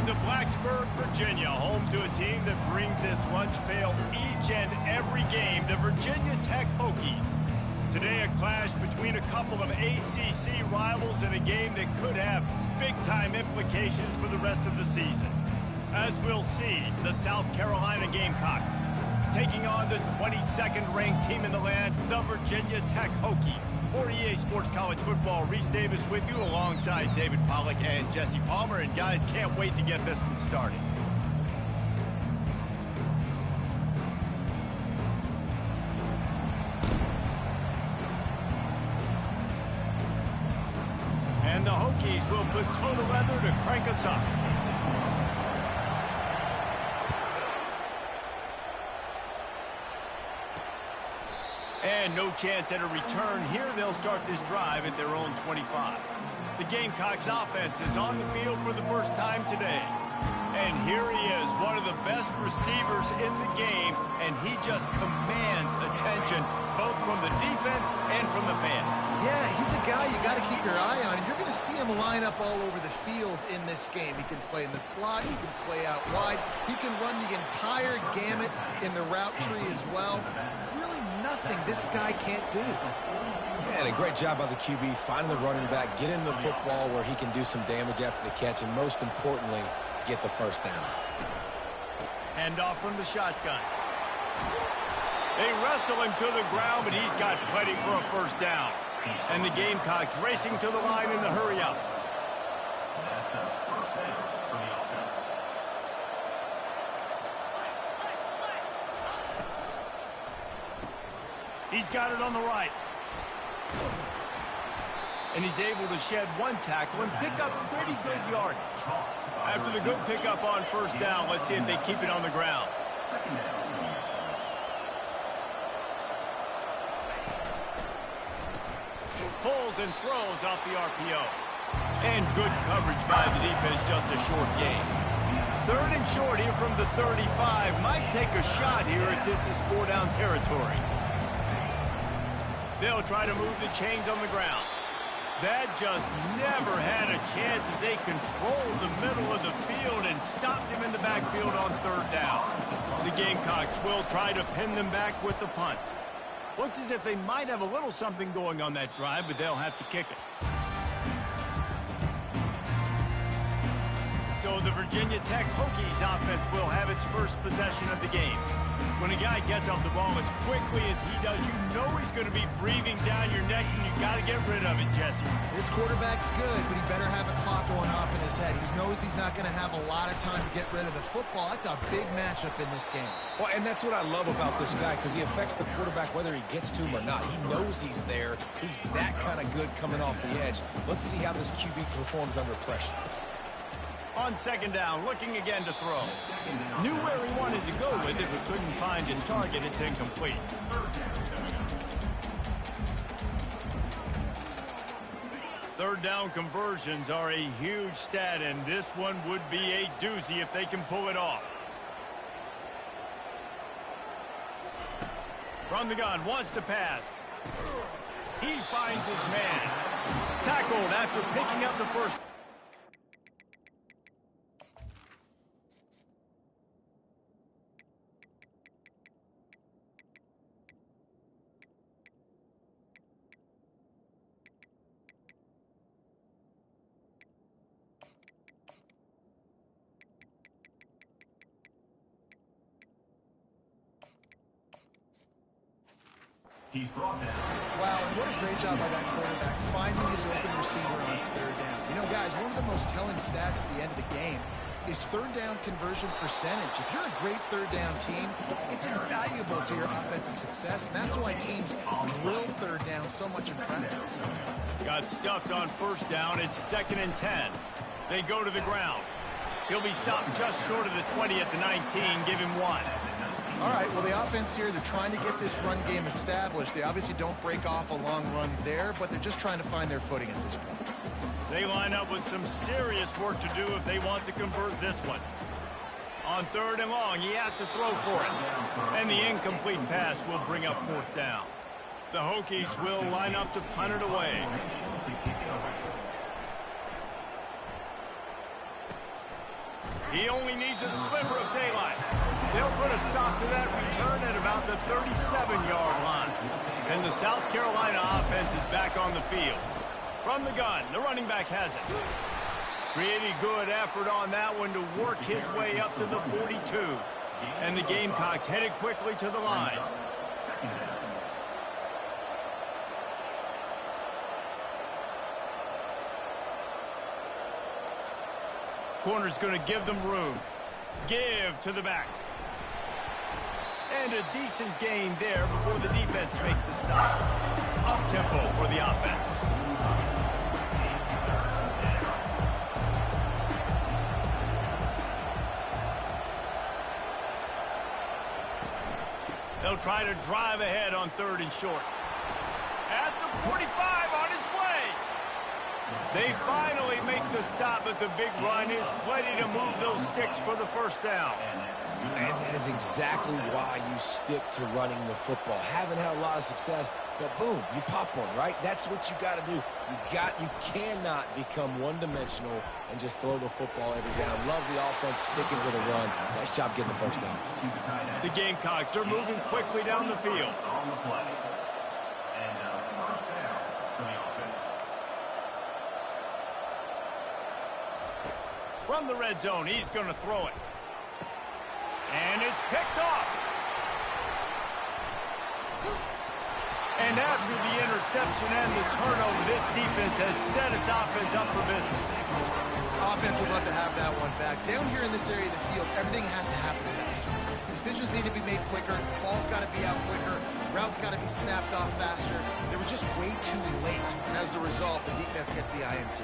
Welcome to Blacksburg, Virginia, home to a team that brings this lunch pail each and every game, the Virginia Tech Hokies. Today, a clash between a couple of ACC rivals in a game that could have big-time implications for the rest of the season. As we'll see, the South Carolina Gamecocks taking on the 22nd ranked team in the land, the Virginia Tech Hokies. For EA Sports College Football, Reese Davis with you alongside David Pollack and Jesse Palmer. And guys, can't wait to get this one started. And the Hokies will put total leather to crank us up. And no chance at a return here. They'll start this drive at their own 25. The Gamecocks offense is on the field for the first time today. And here he is, one of the best receivers in the game, and he just commands attention both from the defense and from the fans. Yeah, he's a guy you got to keep your eye on, and you're going to see him line up all over the field in this game. He can play in the slot, he can play out wide, he can run the entire gamut in the route tree as well. Really nothing this guy can't do. Man, a great job by the QB, finding the running back, getting the football where he can do some damage after the catch, and most importantly, get the first down. Hand off from the shotgun. They wrestle him to the ground, but he's got plenty for a first down. And the Gamecocks racing to the line in the hurry-up. He's got it on the right. And he's able to shed one tackle and pick up pretty good yardage. After the good pickup on first down, let's see if they keep it on the ground. Pulls and throws off the RPO. And good coverage by the defense, just a short gain. Third and short here from the 35. Might take a shot here if this is four-down territory. They'll try to move the chains on the ground. That just never had a chance as they controlled the middle of the field and stopped him in the backfield on third down. The Gamecocks will try to pin them back with the punt. Looks as if they might have a little something going on that drive, but they'll have to kick it. So the Virginia Tech Hokies offense will have its first possession of the game. When a guy gets off the ball as quickly as he does, you know he's going to be breathing down your neck, and you got to get rid of it, Jesse. This quarterback's good, but he better have a clock going off in his head. He knows he's not going to have a lot of time to get rid of the football. That's a big matchup in this game. Well, and that's what I love about this guy, because he affects the quarterback whether he gets to him or not. He knows he's there. He's that kind of good coming off the edge. Let's see how this QB performs under pressure. On second down, looking again to throw. Knew where he wanted to go with it, but couldn't find his target. It's incomplete. Third down conversions are a huge stat, and this one would be a doozy if they can pull it off. From the gun, wants to pass. He finds his man. Tackled after picking up the first. He's brought down. Wow, and what a great job by that quarterback, finding his open receiver on third down. You know, guys, one of the most telling stats at the end of the game is third down conversion percentage. If you're a great third down team, it's invaluable to your offensive success, and that's why teams drill third down so much in practice. Got stuffed on first down. It's 2nd and 10. They go to the ground. He'll be stopped just short of the 20 at the 19. Give him one. All right, well, the offense here, they're trying to get this run game established. They obviously don't break off a long run there, but they're just trying to find their footing at this point. They line up with some serious work to do if they want to convert this one. On third and long, he has to throw for it. And the incomplete pass will bring up fourth down. The Hokies will line up to punt it away. He only needs a sliver of daylight. They'll put a stop to that return at about the 37-yard line. And the South Carolina offense is back on the field. From the gun, the running back has it. Pretty good effort on that one to work his way up to the 42. And the Gamecocks headed quickly to the line. Corner's going to give them room. Give to the back. And a decent gain there before the defense makes the stop. Up-tempo for the offense. They'll try to drive ahead on 3rd and short. At the 45 on his way. They finally make the stop, but the big run is plenty to move those sticks for the first down. And that is exactly why you stick to running the football. Haven't had a lot of success, but boom, you pop one, right? That's what you got to do. You cannot become one-dimensional and just throw the football every down. Love the offense sticking to the run. Nice job getting the first down. The Gamecocks are moving quickly down the field. From the red zone, he's going to throw it. And it's picked off. And after the interception and the turnover, this defense has set its offense up for business. Offense would love to have that one back. Down here in this area of the field, everything has to happen faster. Decisions need to be made quicker. Ball's got to be out quicker. Routes got to be snapped off faster. They were just way too late. And as the result, the defense gets the INT.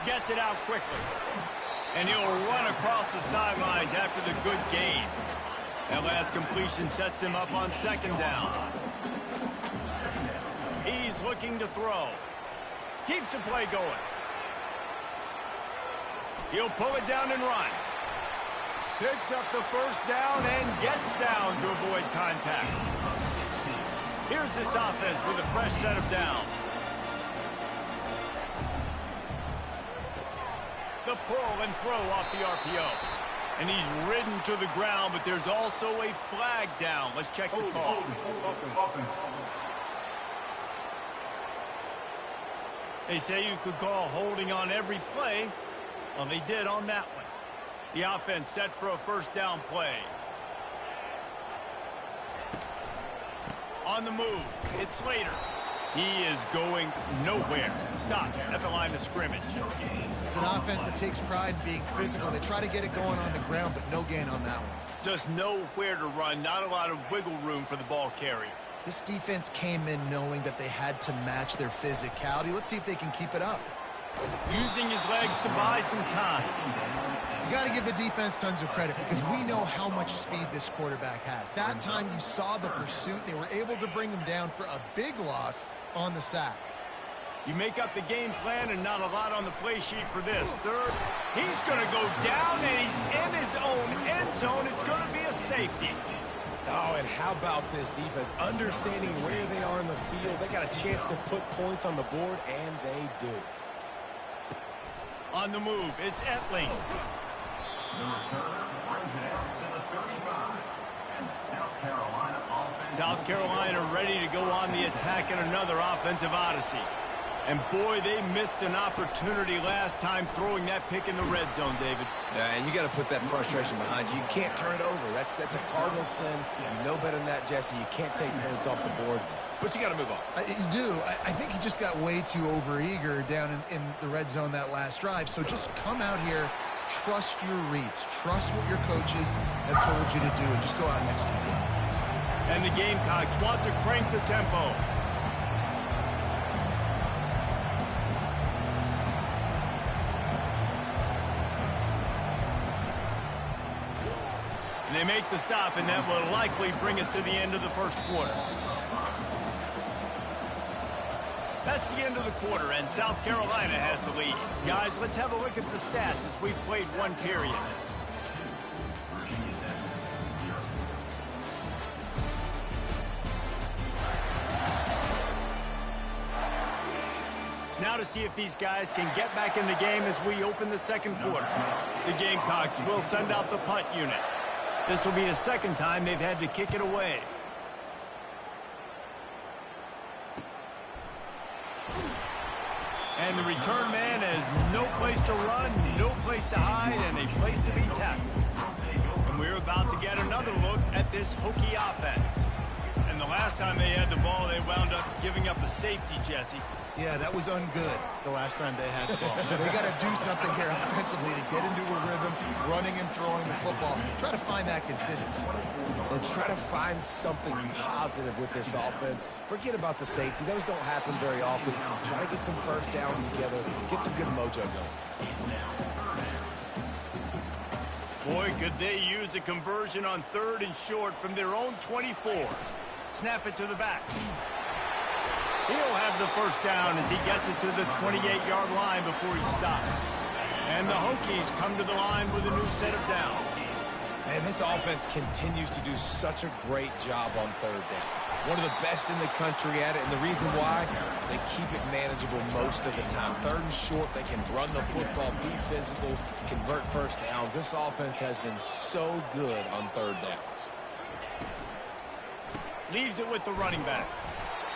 Gets it out quickly. And he'll run across the sidelines after the good gain. That last completion sets him up on 2nd down. He's looking to throw. Keeps the play going. He'll pull it down and run. Picks up the first down and gets down to avoid contact. Here's this offense with a fresh set of downs. The pull and throw off the RPO. And he's ridden to the ground, but there's also a flag down. Let's check the call. They say you could call holding on every play. Well, they did on that one. The offense set for a first down play. On the move, it's Slater. He is going nowhere. Stop at the line of scrimmage. It's an offense that takes pride in being physical. They try to get it going on the ground, but no gain on that one. Just nowhere to run. Not a lot of wiggle room for the ball carrier. This defense came in knowing that they had to match their physicality. Let's see if they can keep it up. Using his legs to buy some time. You got to give the defense tons of credit because we know how much speed this quarterback has. That time you saw the pursuit. They were able to bring him down for a big loss on the sack. You make up the game plan and not a lot on the play sheet for this. Third, he's going to go down and he's in his own end zone. It's going to be a safety. Oh, and how about this defense? Understanding where they are in the field. They got a chance to put points on the board, and they do. On the move, it's Etling. South Carolina ready to go on the attack in another offensive odyssey. And boy, they missed an opportunity last time throwing that pick in the red zone, David. Yeah, and you got to put that frustration behind you. You can't turn it over. That's a cardinal sin. You know better than that, Jesse. You can't take points off the board, but you got to move on. You do. I think he just got way too overeager down in the red zone that last drive. So just come out here, trust your reads, trust what your coaches have told you to do, and just go out and execute the offense. And the Gamecocks want to crank the tempo. And they make the stop, and that will likely bring us to the end of the first quarter. That's the end of the quarter, and South Carolina has the lead. Guys, let's have a look at the stats as we've played one period. Now to see if these guys can get back in the game as we open the second quarter. The Gamecocks will send out the punt unit. This will be the second time they've had to kick it away. And the return man has no place to run, no place to hide, and a place to be tackled. And we're about to get another look at this Hokie offense. And the last time they had the ball, they wound up giving up a safety, Jesse. Yeah, that was ungood the last time they had the ball. So they got to do something here offensively to get into a rhythm, running and throwing the football. Try to find that consistency. And try to find something positive with this offense. Forget about the safety. Those don't happen very often. Try to get some first downs together. Get some good mojo going. Boy, could they use a conversion on 3rd and short from their own 24. Snap it to the back. He'll have the first down as he gets it to the 28-yard line before he stops. And the Hokies come to the line with a new set of downs. And this offense continues to do such a great job on 3rd down. One of the best in the country at it, and the reason why, they keep it manageable most of the time. 3rd and short, they can run the football, be physical, convert first downs. This offense has been so good on 3rd downs. Leaves it with the running back.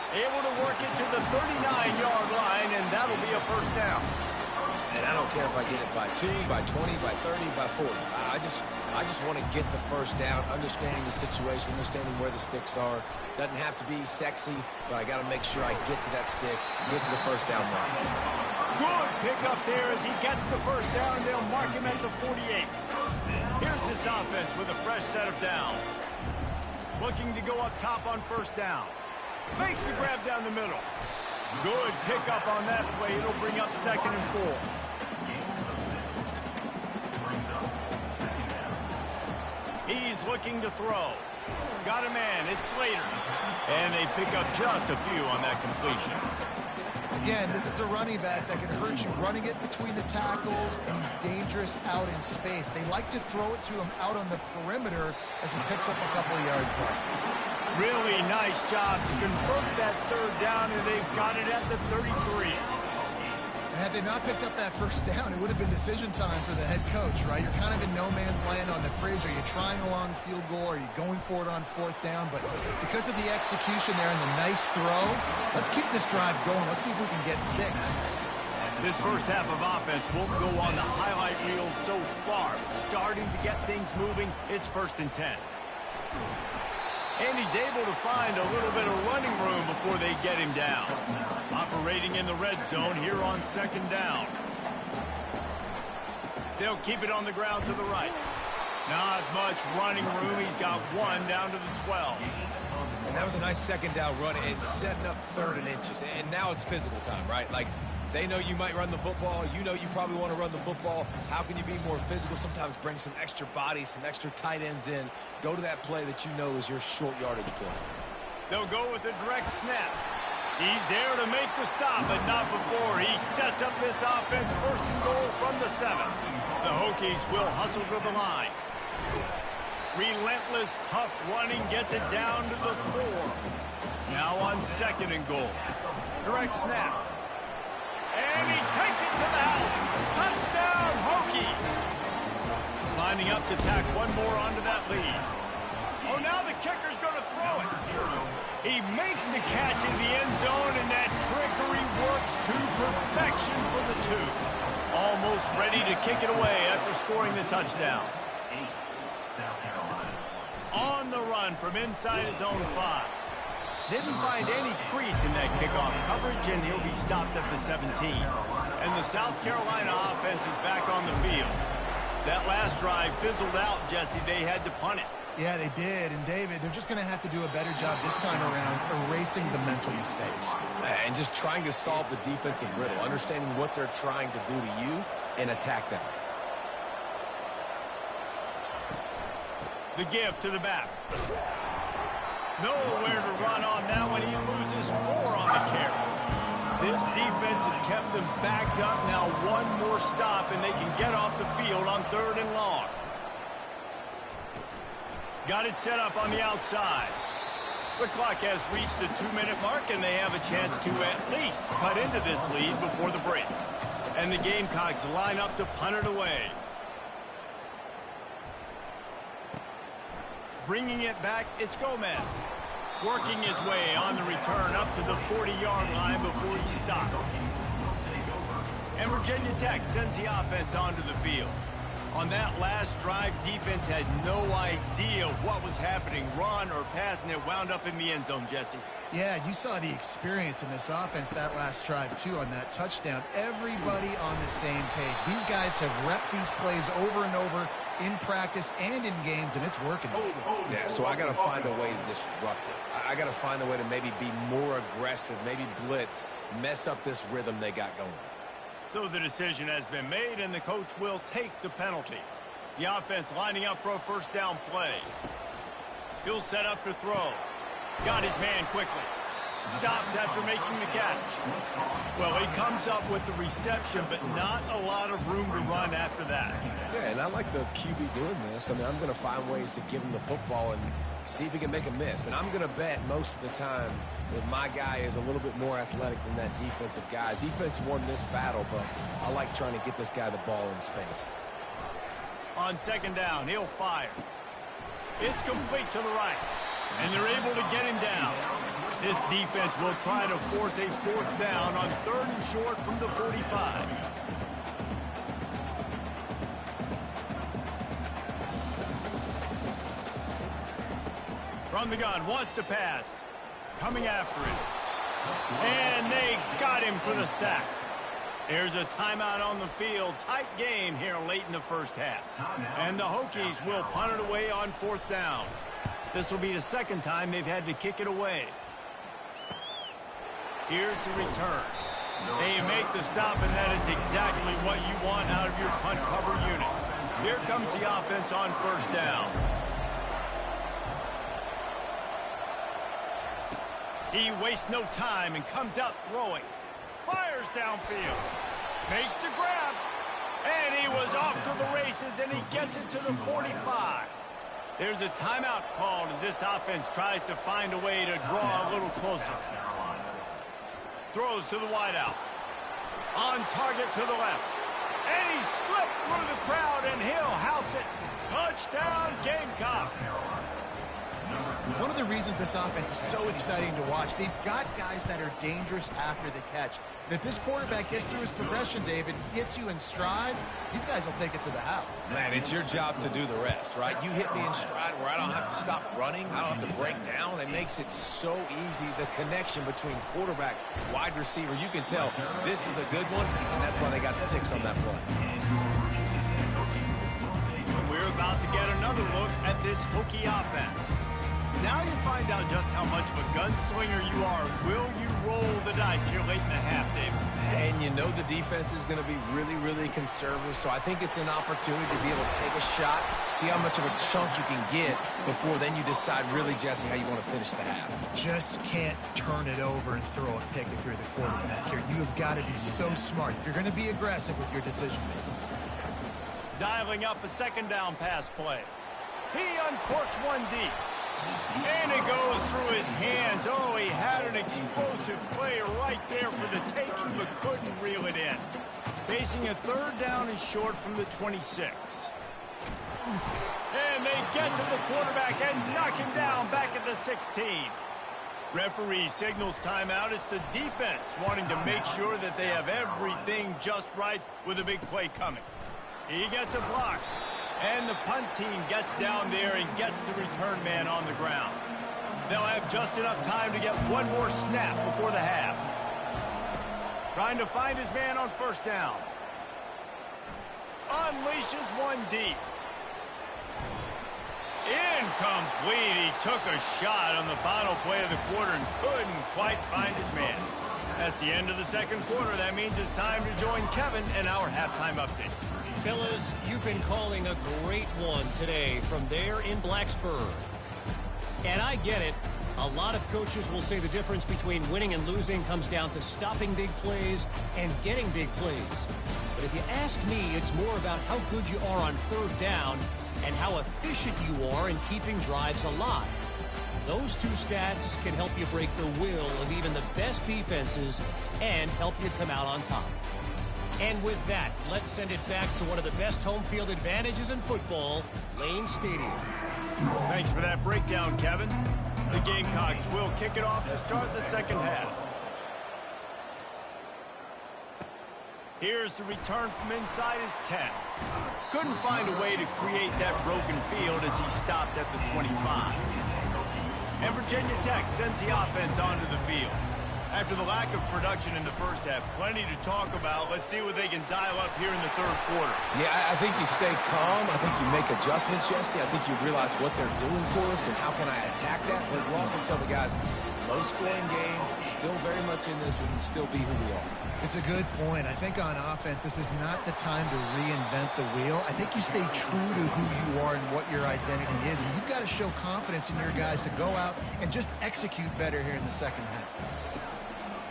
Able to work it to the 39-yard line, and that'll be a first down. And I don't care if I get it by 2, by 20, by 30, by 40. I just want to get the first down, understanding the situation, understanding where the sticks are. Doesn't have to be sexy, but I got to make sure I get to that stick, get to the first down line. Good pick up there as he gets the first down. They'll mark him at the 48. Here's this offense with a fresh set of downs. Looking to go up top on first down. Makes the grab down the middle. Good pickup on that play. It'll bring up 2nd and 4. He's looking to throw. Got a man. It's Slater. And they pick up just a few on that completion. Again, this is a running back that can hurt you running it between the tackles, and he's dangerous out in space. They like to throw it to him out on the perimeter as he picks up a couple of yards there. Really nice job to convert that 3rd down, and they've got it at the 33. And had they not picked up that first down, it would have been decision time for the head coach, right? You're kind of in no man's land on the fridge. Are you trying a long field goal? Are you going for it on 4th down? But because of the execution there and the nice throw, let's keep this drive going. Let's see if we can get 6. This first half of offense won't go on the highlight reel so far. Starting to get things moving. It's 1st and 10. And he's able to find a little bit of running room before they get him down. Operating in the red zone here on 2nd down. They'll keep it on the ground to the right. Not much running room. He's got 1 down to the 12. And that was a nice 2nd down run and setting up 3rd and inches. And now it's physical time, right? Like, they know you might run the football. You know you probably want to run the football. How can you be more physical? Sometimes bring some extra bodies, some extra tight ends in. Go to that play that you know is your short yardage play. They'll go with a direct snap. He's there to make the stop, but not before he sets up this offense. 1st and goal from the 7. The Hokies will hustle to the line. Relentless, tough running gets it down to the 4. Now on 2nd and goal. Direct snap. And he takes it to the house. Touchdown, Hokies. Lining up to tack one more onto that lead. Oh, now the kicker's going to throw it. He makes the catch in the end zone, and that trickery works to perfection for the 2. Almost ready to kick it away after scoring the touchdown. On the run from inside his own 5. Didn't find any crease in that kickoff coverage, and he'll be stopped at the 17. And the South Carolina offense is back on the field. That last drive fizzled out, Jesse. They had to punt it. Yeah, they did. And, David, they're just going to have to do a better job this time around erasing the mental mistakes. And just trying to solve the defensive riddle, understanding what they're trying to do to you and attack them. The give to the back. Nowhere to run on that one. He loses 4 on the carry. This defense has kept them backed up. Now one more stop, and they can get off the field on 3rd and long. Got it set up on the outside. The clock has reached the 2-minute mark, and they have a chance to at least cut into this lead before the break. And the Gamecocks line up to punt it away. Bringing it back, it's Gomez. Working his way on the return up to the 40-yard line before he stopped. And Virginia Tech sends the offense onto the field. On that last drive, defense had no idea what was happening, run or pass, and it wound up in the end zone, Jesse. Yeah, you saw the experience in this offense that last drive, too, on that touchdown. Everybody on the same page. These guys have repped these plays over and over in practice and in games, and it's working. Yeah, so I got to find a way to disrupt it. I got to find a way to maybe be more aggressive, maybe blitz, mess up this rhythm they got going. So the decision has been made, and the coach will take the penalty. The offense lining up for a first down play. He'll set up to throw. Got his man quickly. Stopped after making the catch. Well, he comes up with the reception, but not a lot of room to run after that. Yeah, and I like the QB doing this. I mean, I'm going to find ways to give him the football and see if he can make a miss. And I'm going to bet most of the time that my guy is a little bit more athletic than that defensive guy. Defense won this battle, but I like trying to get this guy the ball in space. On second down, he'll fire. It's complete to the right, and they're able to get him down. This defense will try to force a fourth down on 3rd and short from the 45. From the gun, wants to pass. Coming after it. And they got him for the sack. There's a timeout on the field. Tight game here late in the first half. And the Hokies will punt it away on 4th down. This will be the second time they've had to kick it away. Here's the return. They make the stop, and that is exactly what you want out of your punt cover unit. Here comes the offense on 1st down. He wastes no time and comes out throwing. Fires downfield. Makes the grab. And he was off to the races, and he gets it to the 45. There's a timeout called as this offense tries to find a way to draw a little closer. Throws to the wideout. On target to the left. And he slipped through the crowd, and he'll house it. Touchdown, Gamecocks. One of the reasons this offense is so exciting to watch, they've got guys that are dangerous after the catch. And if this quarterback gets through his progression, David, gets you in stride, these guys will take it to the house. Man, it's your job to do the rest, right? You hit me in stride where I don't have to stop running. I don't have to break down. It makes it so easy. The connection between quarterback, wide receiver, you can tell this is a good one, and that's why they got 6 on that play. We're about to get another look at this Hokie offense. Now you find out just how much of a gunslinger you are. Will you roll the dice here late in the half, David? And you know the defense is going to be really, really conservative, so I think it's an opportunity to be able to take a shot, see how much of a chunk you can get before then you decide really, Jesse, how you want to finish the half. Just can't turn it over and throw a pick if you're the quarterback here. You have got to be so smart. You're going to be aggressive with your decision-making. Dialing up a second down pass play. He uncorks one deep. And it goes through his hands. Oh, he had an explosive play right there for the taking, but couldn't reel it in. Facing a 3rd down and short from the 26. And they get to the quarterback and knock him down back at the 16. Referee signals timeout. It's the defense wanting to make sure that they have everything just right with a big play coming. He gets a block. And the punt team gets down there and gets the return man on the ground. They'll have just enough time to get one more snap before the half. Trying to find his man on 1st down. Unleashes one deep. Incomplete. He took a shot on the final play of the quarter and couldn't quite find his man. That's the end of the second quarter. That means it's time to join Kevin in our halftime update. Fellas, you've been calling a great one today from there in Blacksburg. And I get it. A lot of coaches will say the difference between winning and losing comes down to stopping big plays and getting big plays. But if you ask me, it's more about how good you are on 3rd down and how efficient you are in keeping drives alive. Those two stats can help you break the will of even the best defenses and help you come out on top. And with that, let's send it back to one of the best home field advantages in football, Lane Stadium. Thanks for that breakdown, Kevin. The Gamecocks will kick it off to start the second half. Here's the return from inside his 10. Couldn't find a way to create that broken field as he stopped at the 25. And Virginia Tech sends the offense onto the field. After the lack of production in the first half, plenty to talk about. Let's see what they can dial up here in the third quarter. Yeah, I think you stay calm. I think you make adjustments, Jesse. I think you realize what they're doing to us and how can I attack that. But you also tell the guys, low-scoring game, still very much in this. We can still be who we are. It's a good point. I think on offense, this is not the time to reinvent the wheel. I think you stay true to who you are and what your identity is. And you've got to show confidence in your guys to go out and just execute better here in the second half.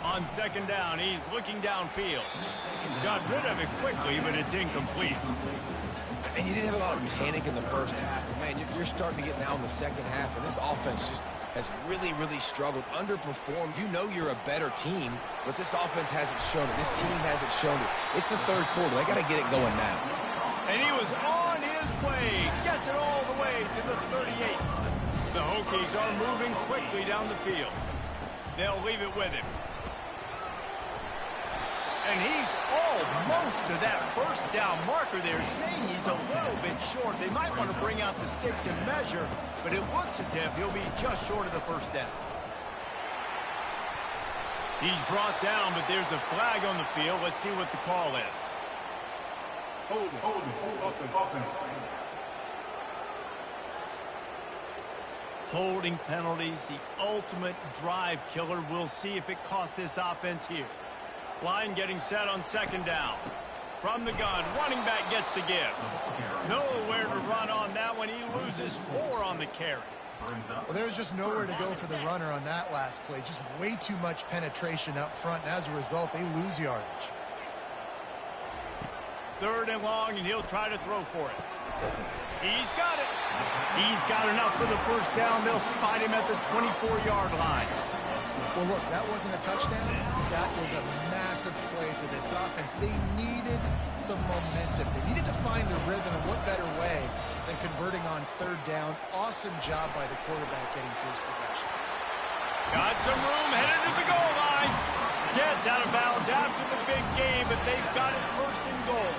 On second down, he's looking downfield. Got rid of it quickly, but it's incomplete. And you didn't have a lot of panic in the first half. But man, you're starting to get now in the second half, and this offense just has really, really struggled, underperformed. You know you're a better team, but this offense hasn't shown it. This team hasn't shown it. It's the third quarter. They got to get it going now. And he was on his way. Gets it all the way to the 38. The Hokies are moving quickly down the field. They'll leave it with him. And he's almost to that first down marker there, saying he's a little bit short. They might want to bring out the sticks and measure, but it looks as if he'll be just short of the first down. He's brought down, but there's a flag on the field. Let's see what the call is. Holding penalties, the ultimate drive killer. We'll see if it costs this offense here. Line getting set on second down. From the gun, running back gets to give. Nowhere to run on that one. He loses 4 on the carry. Well, there's just nowhere to go for the runner on that last play. Just way too much penetration up front, and as a result, they lose yardage. Third and long, and he'll try to throw for it. He's got it. He's got enough for the first down. They'll spot him at the 24-yard line. Well, look, that wasn't a touchdown. That was a massive play for this offense. They needed some momentum. They needed to find a rhythm, and what better way than converting on third down. Awesome job by the quarterback getting first progression. Got some room, headed to the goal line. Gets out of bounds after the big game, but they've got it first and goal.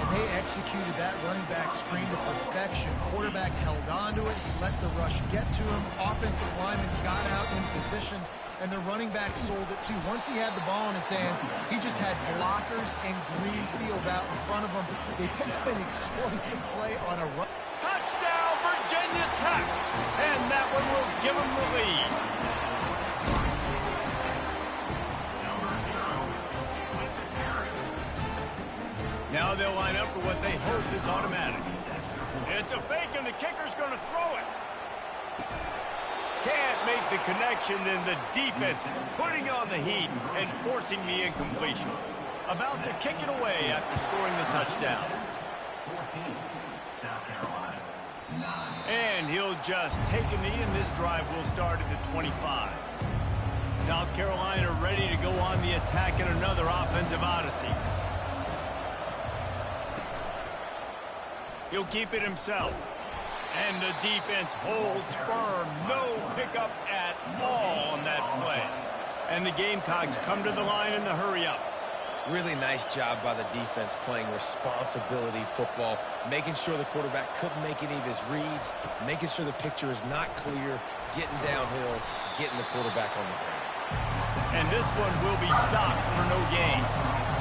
And they executed that running back screen to perfection. Quarterback held on to it. He let the rush get to him. Offensive lineman got out in position, and the running back sold it too. Once he had the ball in his hands, he just had blockers and green field out in front of him. They picked up an explosive play on a run. Touchdown, Virginia Tech! And that one will give them the lead. Now they'll line up for what they hope is automatic. It's a fake, and the kicker's going to throw it. Can't make the connection, and the defense putting on the heat and forcing the incompletion. About to kick it away after scoring the touchdown. 14, South Carolina. 9. And he'll just take a knee, and this drive will start at the 25. South Carolina ready to go on the attack in another offensive odyssey. He'll keep it himself. And the defense holds firm. No pickup at all on that play. And the Gamecocks come to the line in the hurry-up. Really nice job by the defense playing responsibility football, making sure the quarterback couldn't make any of his reads, making sure the picture is not clear, getting downhill, getting the quarterback on the ground. And this one will be stopped for no gain.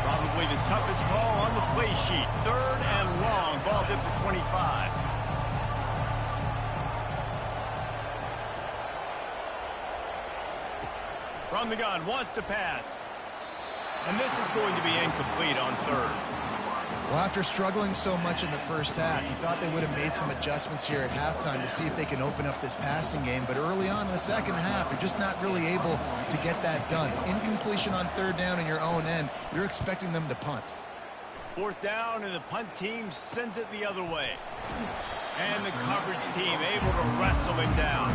Probably the toughest call on the play sheet. Third and long. Ball's at the 25. From the gun, wants to pass. And this is going to be incomplete on third. Well, after struggling so much in the first half, you thought they would have made some adjustments here at halftime to see if they can open up this passing game. But early on in the second half, they're just not really able to get that done. Incompletion on third down in your own end. You're expecting them to punt. Fourth down, and the punt team sends it the other way. And the coverage team able to wrestle him down.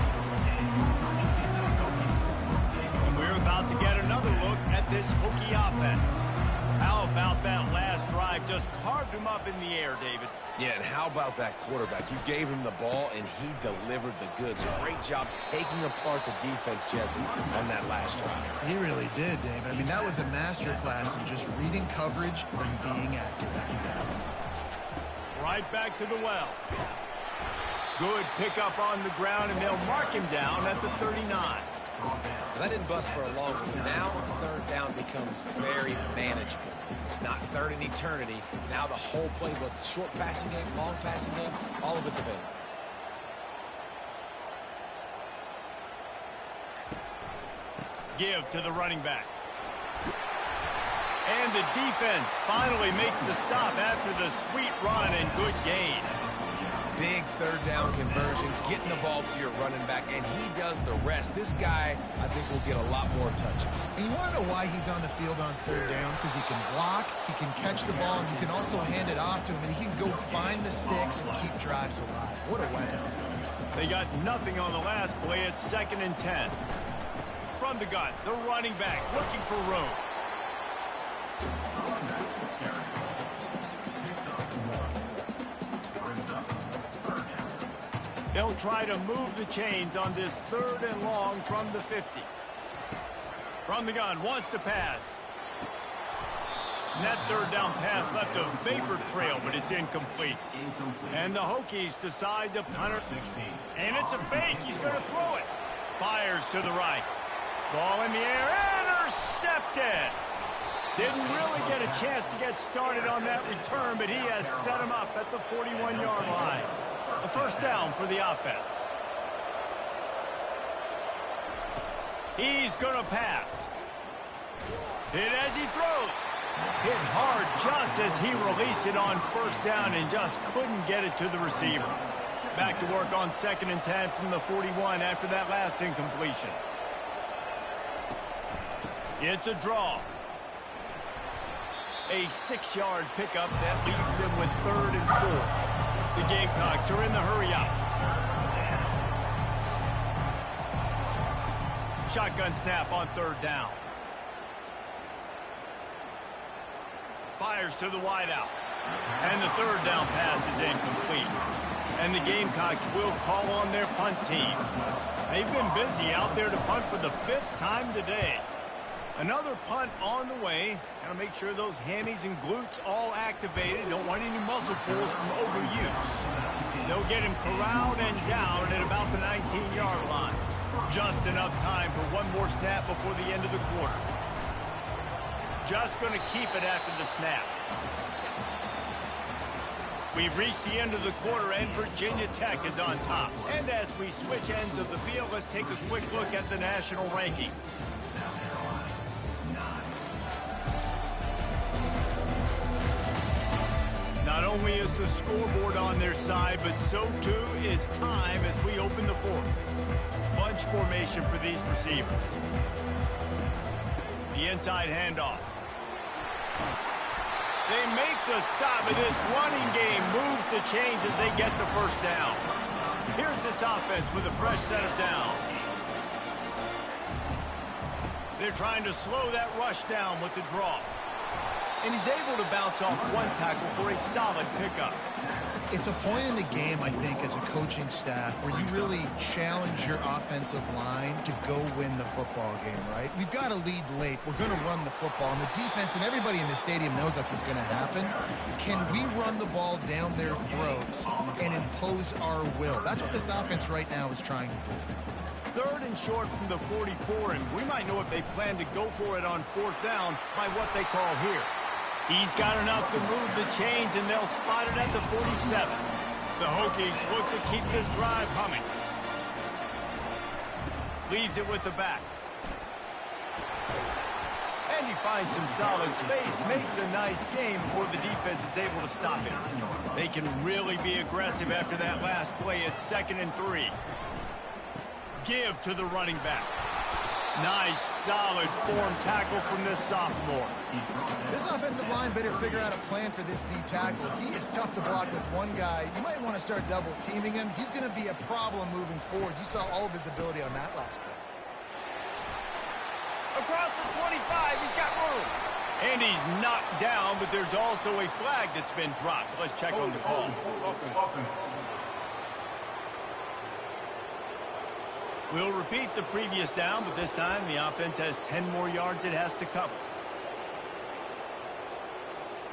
And we're about to get another look at this Hokie offense. How about that last drive? Just carved him up in the air, David. Yeah, and how about that quarterback? You gave him the ball, and he delivered the goods. Great job taking apart the defense, Jesse, on that last drive. He really did, David. I mean, that was a masterclass in just reading coverage and being accurate. Right back to the well. Good pickup on the ground, and they'll mark him down at the 39. That didn't bust for a long time. Now third down becomes very manageable. It's not third in eternity. Now the whole playbook, short passing game, long passing game, all of it's available. Give to the running back. And the defense finally makes the stop after the sweet run and good gain. Big third down conversion, getting the ball to your running back, and he does the rest. This guy, I think, will get a lot more touches. And you want to know why he's on the field on third down? Because he can block, he can catch the ball, and you can also hand it off to him, and he can go find the sticks and keep drives alive. What a weapon. They got nothing on the last play. It's 2nd and 10. From the gun, the running back looking for room. They'll try to move the chains on this 3rd and long from the 50. From the gun, wants to pass. And that 3rd down pass left a vapor trail, but it's incomplete. And the Hokies decide to punt it. And it's a fake. He's going to throw it. Fires to the right. Ball in the air. Intercepted. Didn't really get a chance to get started on that return, but he has set him up at the 41-yard line. A 1st down for the offense. He's going to pass. Hit as he throws. Hit hard just as he released it on 1st down and just couldn't get it to the receiver. Back to work on 2nd and 10 from the 41 after that last incompletion. It's a draw. A 6-yard pickup that leaves them with 3rd and 4. The Gamecocks are in the hurry up. Shotgun snap on 3rd down. Fires to the wideout. And the 3rd down pass is incomplete. And the Gamecocks will call on their punt team. They've been busy out there to punt for the 5th time today. Another punt on the way. Got to make sure those hammies and glutes all activated. Don't want any muscle pulls from overuse. They'll get him corralled and down at about the 19-yard line. Just enough time for one more snap before the end of the quarter. Just going to keep it after the snap. We've reached the end of the quarter, and Virginia Tech is on top. And as we switch ends of the field, let's take a quick look at the national rankings. Not only is the scoreboard on their side, but so too is time as we open the 4th. Bunch formation for these receivers. The inside handoff. They make the stop, and this running game moves the chains as they get the 1st down. Here's this offense with a fresh set of downs. They're trying to slow that rush down with the draw. And he's able to bounce off one tackle for a solid pickup. It's a point in the game, I think, as a coaching staff where you really challenge your offensive line to go win the football game, right? We've got to lead late. We're going to run the football. And the defense and everybody in the stadium knows that's what's going to happen. Can we run the ball down their throats and impose our will? That's what this offense right now is trying to do. 3rd and short from the 44, and we might know if they plan to go for it on 4th down by what they call here. He's got enough to move the chains, and they'll spot it at the 47. The Hokies look to keep this drive humming. Leaves it with the back. And he finds some solid space, makes a nice game before the defense is able to stop him. They can really be aggressive after that last play. It's 2nd and 3. Give to the running back. Nice, solid form tackle from this sophomore. This offensive line better figure out a plan for this D tackle. He is tough to block with one guy. You might want to start double teaming him. He's going to be a problem moving forward. You saw all of his ability on that last play. Across the 25, he's got room. And he's knocked down, but there's also a flag that's been dropped. Let's check on the call. We'll repeat the previous down, but this time the offense has 10 more yards it has to cover.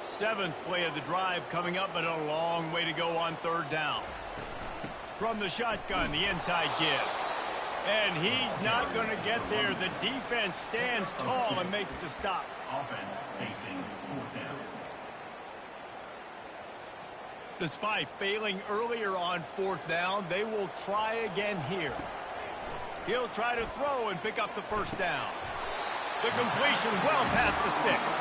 7th play of the drive coming up, but a long way to go on 3rd down. From the shotgun, the inside give. And he's not going to get there. The defense stands tall and makes the stop. Offense facing 4th down. Despite failing earlier on 4th down, they will try again here. He'll try to throw and pick up the 1st down. The completion well past the sticks.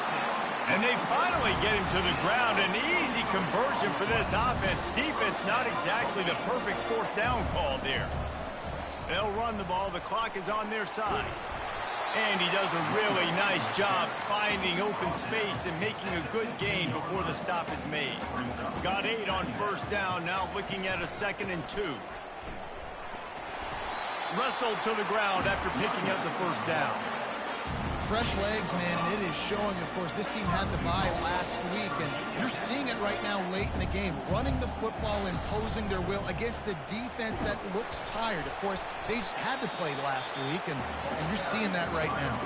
And they finally get him to the ground. An easy conversion for this offense. Defense not exactly the perfect 4th down call there. They'll run the ball. The clock is on their side. And he does a really nice job finding open space and making a good gain before the stop is made. Got 8 on 1st down. Now looking at a 2nd and 2. Wrestled to the ground after picking up the 1st down. Fresh legs, man, and it is showing, of course, this team had the bye last week, and you're seeing it right now late in the game. Running the football, imposing their will against the defense that looks tired. Of course, they had to play last week, and you're seeing that right now.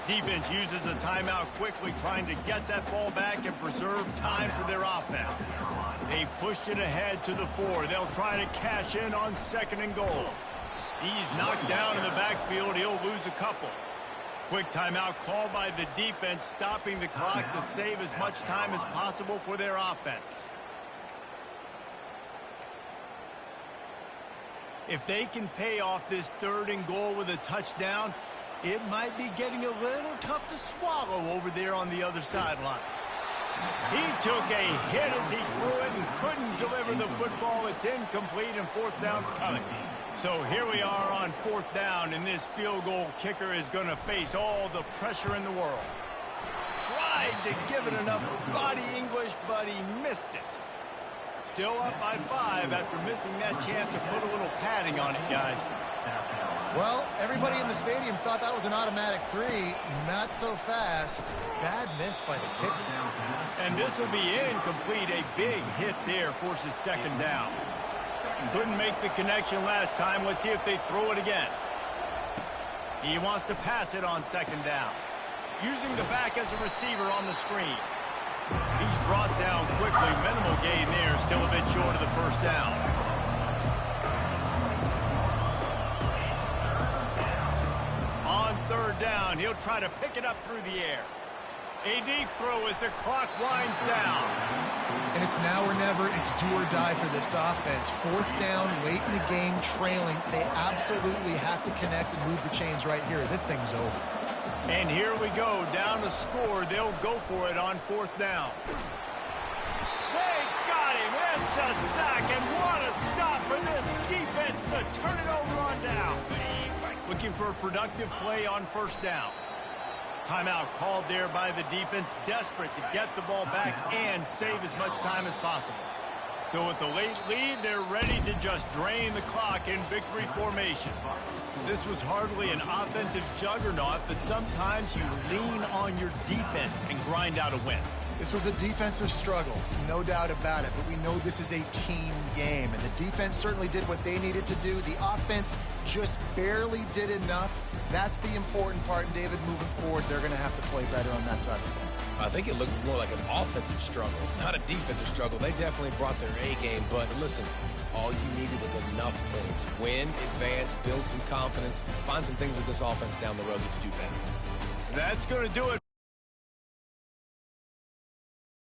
Defense uses a timeout quickly, trying to get that ball back and preserve time for their offense. They pushed it ahead to the 4. They'll try to cash in on 2nd and goal. He's knocked down in the backfield. He'll lose a couple. Quick timeout called by the defense, stopping the clock to save as much time as possible for their offense. If they can pay off this 3rd and goal with a touchdown, it might be getting a little tough to swallow over there on the other sideline. He took a hit as he threw it and couldn't deliver the football. It's incomplete, and 4th down's coming. So here we are on 4th down, and this field goal kicker is going to face all the pressure in the world. Tried to give it enough body English, but he missed it. Still up by 5 after missing that chance to put a little padding on it, guys. Well, everybody in the stadium thought that was an automatic 3. Not so fast. Bad miss by the kicker. And this will be incomplete. A big hit there forces 2nd down. Couldn't make the connection last time. Let's see if they throw it again. He wants to pass it on 2nd down. Using the back as a receiver on the screen. He's brought down quickly. Minimal gain there. Still a bit short of the 1st down. On 3rd down, he'll try to pick it up through the air. A deep throw as the clock winds down. And it's now or never. It's do or die for this offense. 4th down, late in the game, trailing. They absolutely have to connect and move the chains right here. This thing's over. And here we go, down to score. They'll go for it on 4th down. They got him. It's a sack, and what a stop for this defense to turn it over on down. Looking for a productive play on 1st down. Timeout called there by the defense, desperate to get the ball back and save as much time as possible. So with the late lead, they're ready to just drain the clock in victory formation. This was hardly an offensive juggernaut, but sometimes you lean on your defense and grind out a win. This was a defensive struggle, no doubt about it, but we know this is a team game, and the defense certainly did what they needed to do. The offense just barely did enough. That's the important part, and David, moving forward, they're going to have to play better on that side of the ball. I think it looked more like an offensive struggle, not a defensive struggle. They definitely brought their A game, but listen, all you needed was enough points. Win, advance, build some confidence, find some things with this offense down the road that you do better. That's going to do it.